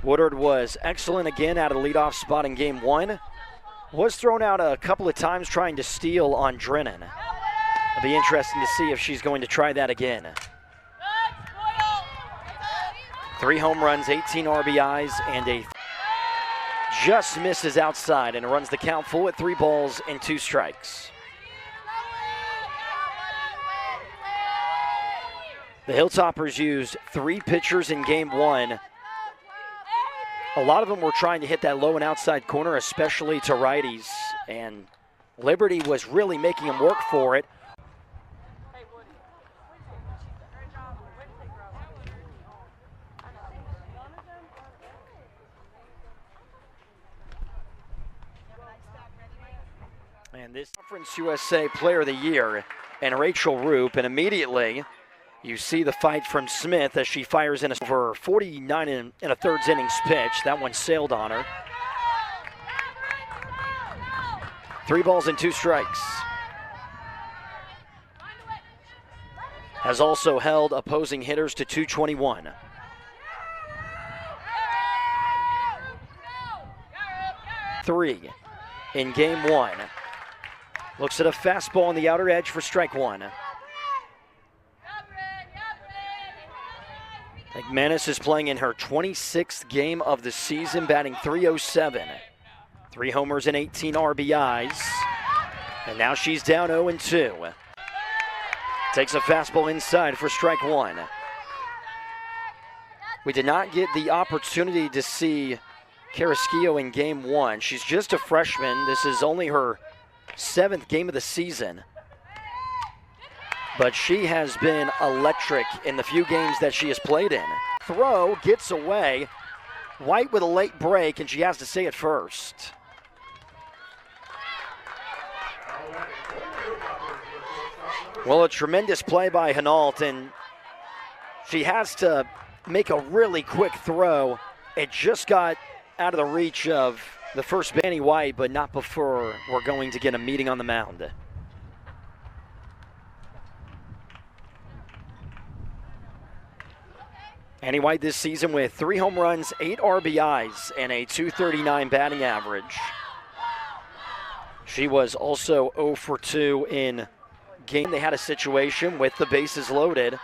Woodard was excellent again out of the leadoff spot in game one. Was thrown out a couple of times trying to steal on Drennan. It'll be interesting to see if she's going to try that again. 3 home runs, 18 RBIs, and just misses outside and runs the count full at 3 balls and 2 strikes. The Hilltoppers used 3 pitchers in game one. A lot of them were trying to hit that low and outside corner, especially to righties, and Liberty was really making them work for it. And this Conference USA Player of the Year, and Rachel Roop, and immediately you see the fight from Smith as she fires in over 49 and a thirds innings pitch. That one sailed on her. 3 balls and 2 strikes. Has also held opposing hitters to 221. Three in game one. Looks at a fastball on the outer edge for strike 1. McManus is playing in her 26th game of the season, batting .307. 3 homers and 18 RBIs. And now she's down 0-2. Takes a fastball inside for strike 1. We did not get the opportunity to see Carrasquillo in game one. She's just a freshman. This is only her 7th game of the season. But she has been electric in the few games that she has played in. Throw gets away. White with a late break, and she has to say it first. Well, a tremendous play by Hinault, and she has to make a really quick throw. It just got out of the reach of the first Banny White, but not before we're going to get a meeting on the mound. Annie White this season with 3 home runs, 8 RBIs, and a .239 batting average. She was also 0 for 2 in game. They had a situation with the bases loaded,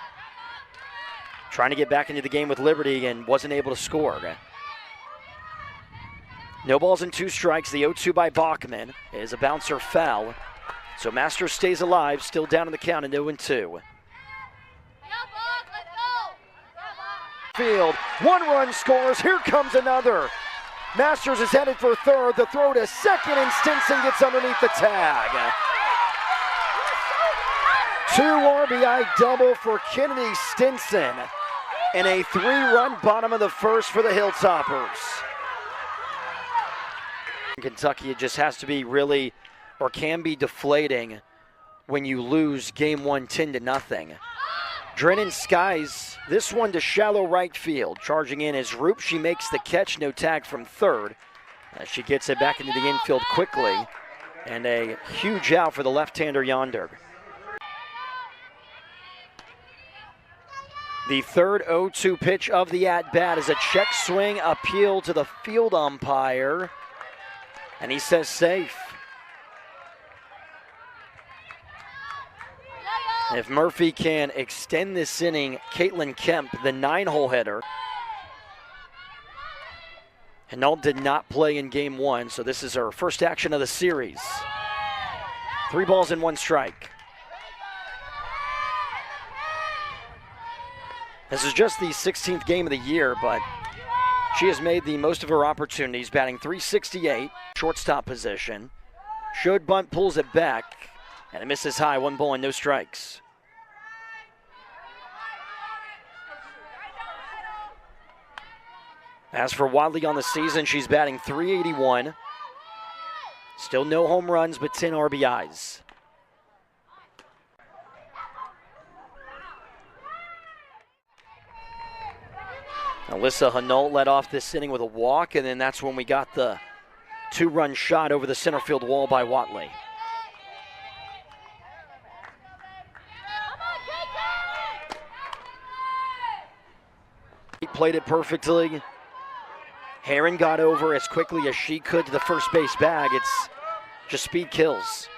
trying to get back into the game with Liberty and wasn't able to score. No balls and 2 strikes. The 0-2 by Bachman is a bouncer foul. So Masters stays alive, still down in the count at 0-2. Field, 1 run scores, here comes another. Masters is headed for third, the throw to second, and Stinson gets underneath the tag. 2 RBI double for Kennedy Stinson, and a 3-run bottom of the first for the Hilltoppers. Kentucky, it just has to be really, or can be deflating when you lose game 1 10-0. Drennan skies this one to shallow right field. Charging in is Roop. She makes the catch, no tag from third. She gets it back into the infield quickly. And a huge out for the left-hander yonder. The third 0-2 pitch of the at-bat is a check swing appeal to the field umpire. And he says safe. If Murphy can extend this inning, Caitlin Kemp, the 9-hole hitter. Hinault did not play in game 1, so this is her first action of the series. 3 balls and 1 strike. This is just the 16th game of the year, but she has made the most of her opportunities, batting .368, shortstop position. Should bunt, pulls it back. And it misses high, 1 ball and no strikes. As for Wadley on the season, she's batting .381. Still no home runs, but 10 RBIs. Alyssa Hinault led off this inning with a walk, and then that's when we got the 2-run shot over the center field wall by Wadley. He played it perfectly. Herron got over as quickly as she could to the first base bag. It's just speed kills.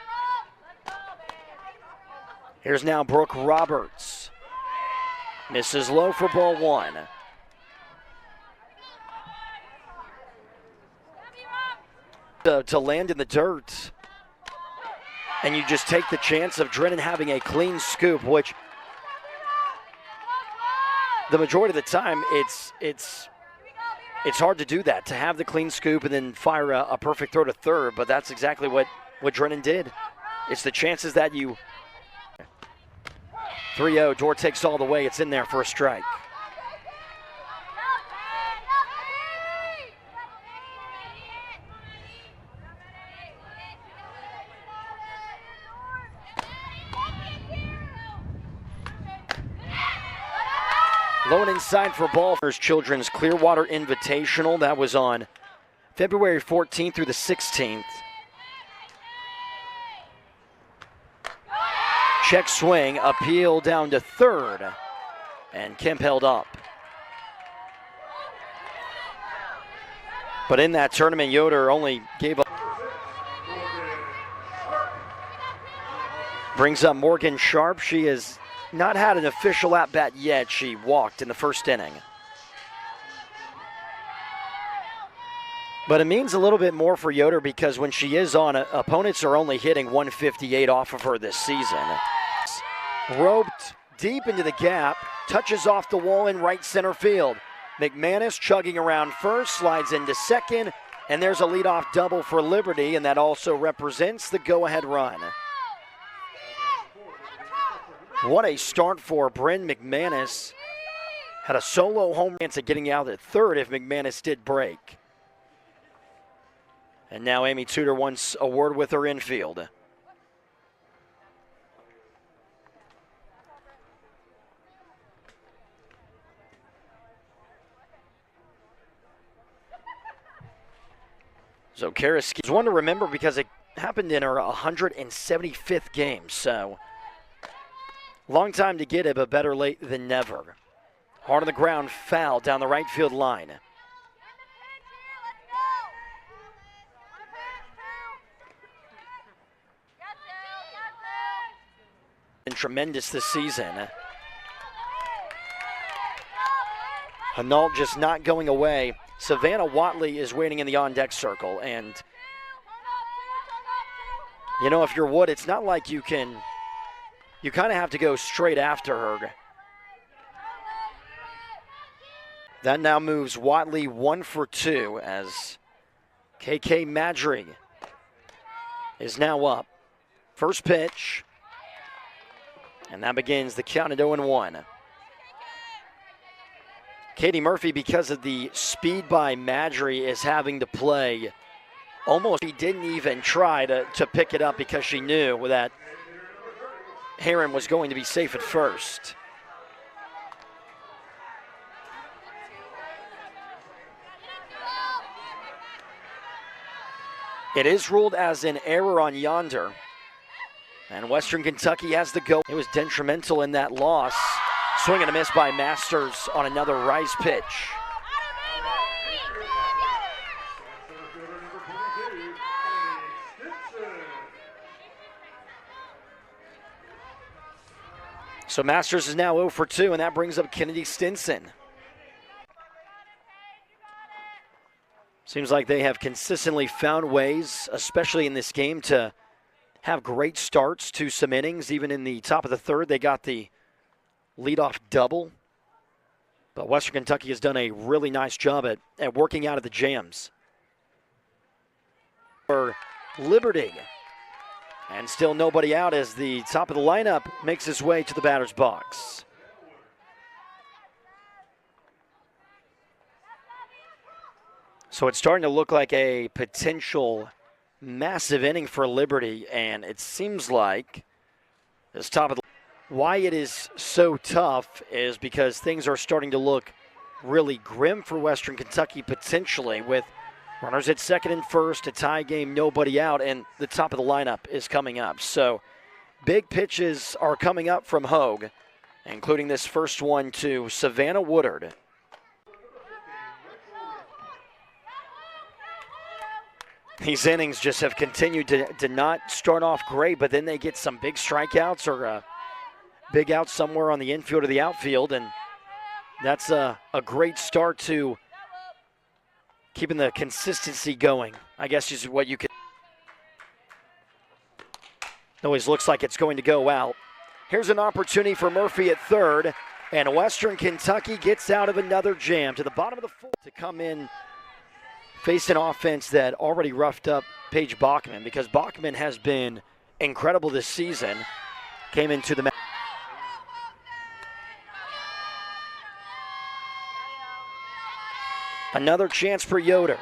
Here's now Brooke Roberts. Misses low for ball one. To land in the dirt. And you just take the chance of Drennan having a clean scoop, which the majority of the time it's hard to do that, to have the clean scoop and then fire a perfect throw to third, but that's exactly what Drennan did. It's the chances that you 3-0, Door takes all the way, it's in there for a strike. Low and inside for ball. Children's Clearwater Invitational. That was on February 14th through the 16th. Check swing, appeal down to third, and Kemp held up. But in that tournament, Yoder only gave up. Brings up Morgan Sharp. She has not had an official at-bat yet. She walked in the first inning. But it means a little bit more for Yoder because when she is on, opponents are only hitting 158 off of her this season. Roped deep into the gap, touches off the wall in right center field. McManus chugging around first, slides into second, and there's a leadoff double for Liberty, and that also represents the go-ahead run. What a start for Bryn McManus. Had a solo home run at getting out at third if McManus did break. And now Amy Tudor wants a word with her infield. So Karaski is one to remember because it happened in her 175th game. So long time to get it, but better late than never. Hard on the ground, foul down the right field line. Been tremendous this season. Hanault just not going away. Savannah Watley is waiting in the on-deck circle, and you know, if you're Wood, it's not like you kind of have to go straight after her. That now moves Watley 1 for 2 as KK Madry is now up. First pitch, and that begins the count at 0-1. Katie Murphy, because of the speed by Madry, is having to play almost. She didn't even try to pick it up because she knew that Herron was going to be safe at first. It is ruled as an error on Yonder, and Western Kentucky has the go. It was detrimental in that loss. Swing and a miss by Masters on another rise pitch. So Masters is now 0 for 2, and that brings up Kennedy Stinson. Seems like they have consistently found ways, especially in this game, to have great starts to some innings. Even in the top of the third, they got the leadoff double. But Western Kentucky has done a really nice job at working out of the jams. For Liberty. And still nobody out as the top of the lineup makes its way to the batter's box. So it's starting to look like a potential massive inning for Liberty, and it seems like this top of the why it is so tough is because things are starting to look really grim for Western Kentucky potentially, with runners at second and first, a tie game, nobody out, and the top of the lineup is coming up. So big pitches are coming up from Hogue, including this first one to Savannah Woodard. These innings just have continued to not start off great, but then they get some big strikeouts or a big out somewhere on the infield or the outfield, and that's a great start to keeping the consistency going, I guess is what you could. Always looks like it's going to go out. Here's an opportunity for Murphy at third, and Western Kentucky gets out of another jam to the bottom of the fourth to come in, face an offense that already roughed up Paige Bachman, because Bachman has been incredible this season. Came into the match. Another chance for Yoder.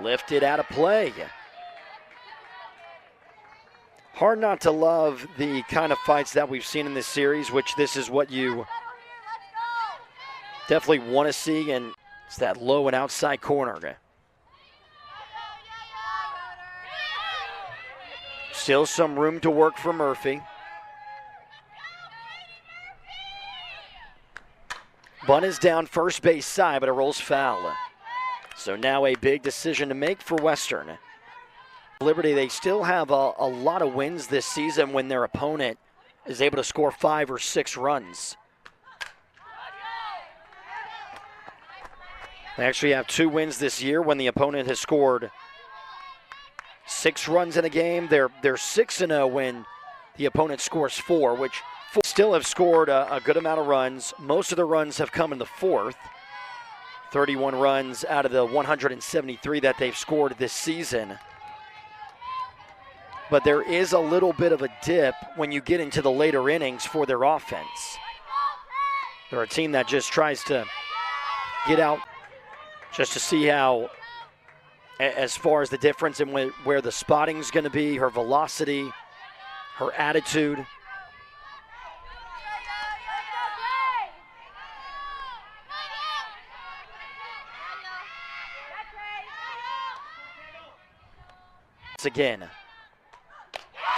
Lifted out of play. Hard not to love the kind of fights that we've seen in this series, which this is what you definitely want to see, and it's that low and outside corner. Still some room to work for Murphy. Bunt is down first base side, but it rolls foul. So now a big decision to make for Western. Liberty, they still have a lot of wins this season when their opponent is able to score 5 or 6 runs. They actually have 2 wins this year when the opponent has scored 6 runs in a game. They're 6-0 when the opponent scores 4, which still have scored a good amount of runs. Most of the runs have come in the fourth. 31 runs out of the 173 that they've scored this season. But there is a little bit of a dip when you get into the later innings for their offense. They're a team that just tries to get out just to see how, as far as the difference in where the spotting is going to be, her velocity, her attitude. Again.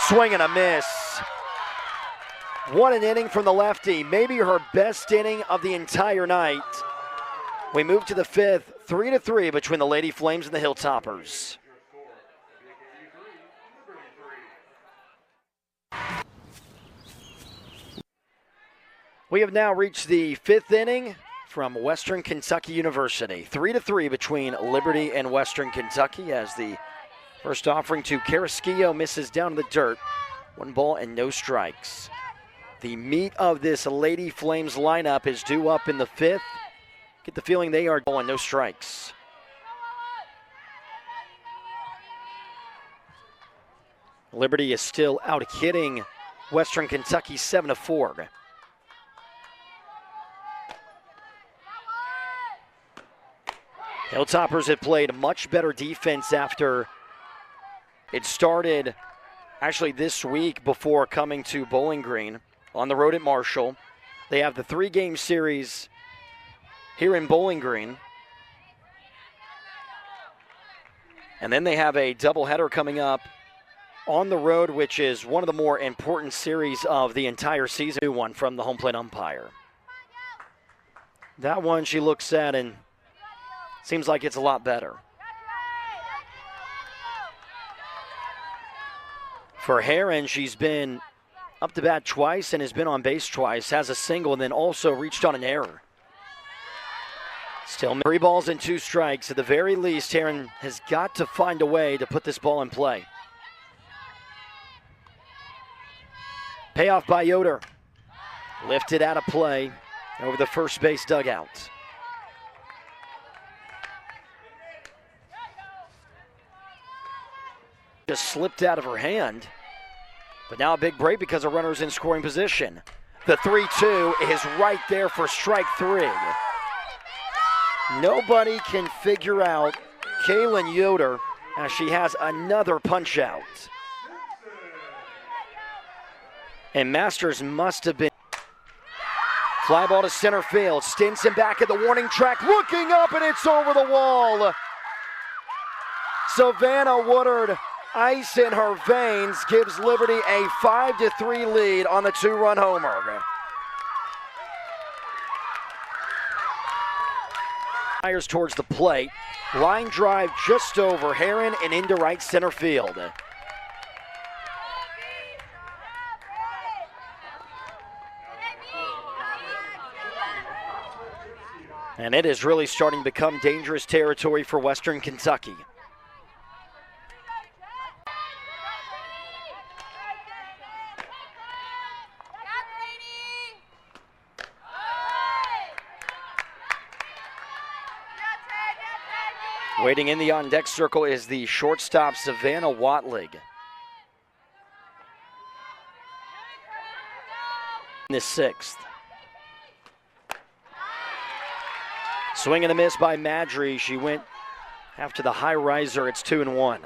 Swing and a miss. What an inning from the lefty. Maybe her best inning of the entire night. We move to the fifth, 3-3 between the Lady Flames and the Hilltoppers. We have now reached the 5th inning from Western Kentucky University. 3-3 between Liberty and Western Kentucky as the first offering to Carrasquillo misses down to the dirt. 1 ball and no strikes. The meat of this Lady Flames lineup is due up in the 5th. Get the feeling they are going no strikes. Liberty is still out hitting Western Kentucky 7-4. Hilltoppers have played much better defense after it started actually this week before coming to Bowling Green on the road at Marshall. They have the 3-game series here in Bowling Green. And then they have a doubleheader coming up on the road, which is one of the more important series of the entire season. New one from the home plate umpire. That one she looks at and seems like it's a lot better. For Heron, she's been up to bat twice and has been on base twice, has a single, and then also reached on an error. Still 3 balls and 2 strikes. At the very least, Heron has got to find a way to put this ball in play. Payoff by Yoder. Lifted out of play over the first base dugout. Just slipped out of her hand. But now a big break because a runner's in scoring position. The 3-2 is right there for strike 3. Nobody can figure out Kaylin Yoder as she has another punch out. And Masters must have been. Fly ball to center field. Stinson back at the warning track, looking up, and it's over the wall. Savannah Woodard, ice in her veins, gives Liberty a 5-3 lead on the 2-run homer. Fires towards the plate. Line drive just over Heron and into right center field. And it is really starting to become dangerous territory for Western Kentucky. Waiting in the on-deck circle is the shortstop, Savannah Watlig. In the sixth. Swing and a miss by Madry. She went after the high riser. It's 2-1.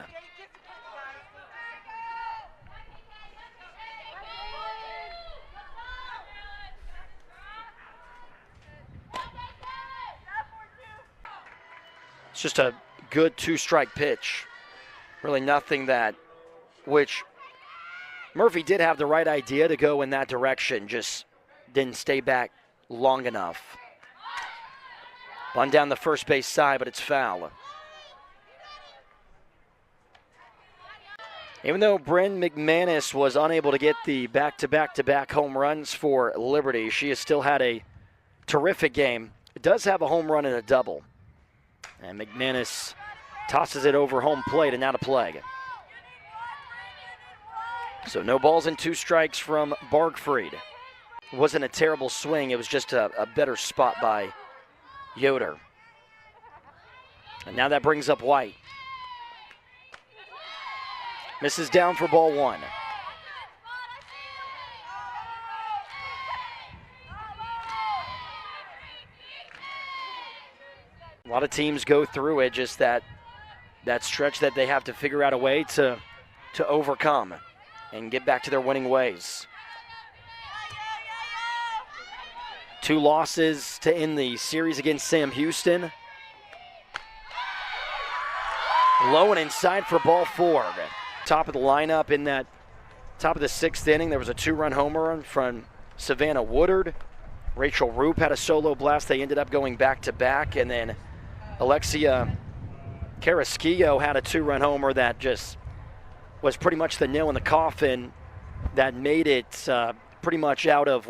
It's just a good two-strike pitch. Really nothing that, which Murphy did have the right idea to go in that direction, just didn't stay back long enough. Run down the first base side, but it's foul. Even though Bryn McManus was unable to get the back-to-back-to-back home runs for Liberty, she has still had a terrific game. It does have a home run and a double. And McManus tosses it over home plate and out of play. So no balls and 2 strikes from Bargfried. It wasn't a terrible swing. It was just a better spot by Yoder. And now that brings up White. Misses down for ball 1. A lot of teams go through it, just that stretch that they have to figure out a way to overcome and get back to their winning ways. 2 losses to end the series against Sam Houston. Low and inside for ball 4. Top of the lineup in that top of the 6th inning. There was a 2-run homer run from Savannah Woodard. Rachel Roop had a solo blast. They ended up going back-to-back, and then Alexia Carrasquillo had a 2-run homer that just was pretty much the nail in the coffin that made it pretty much out of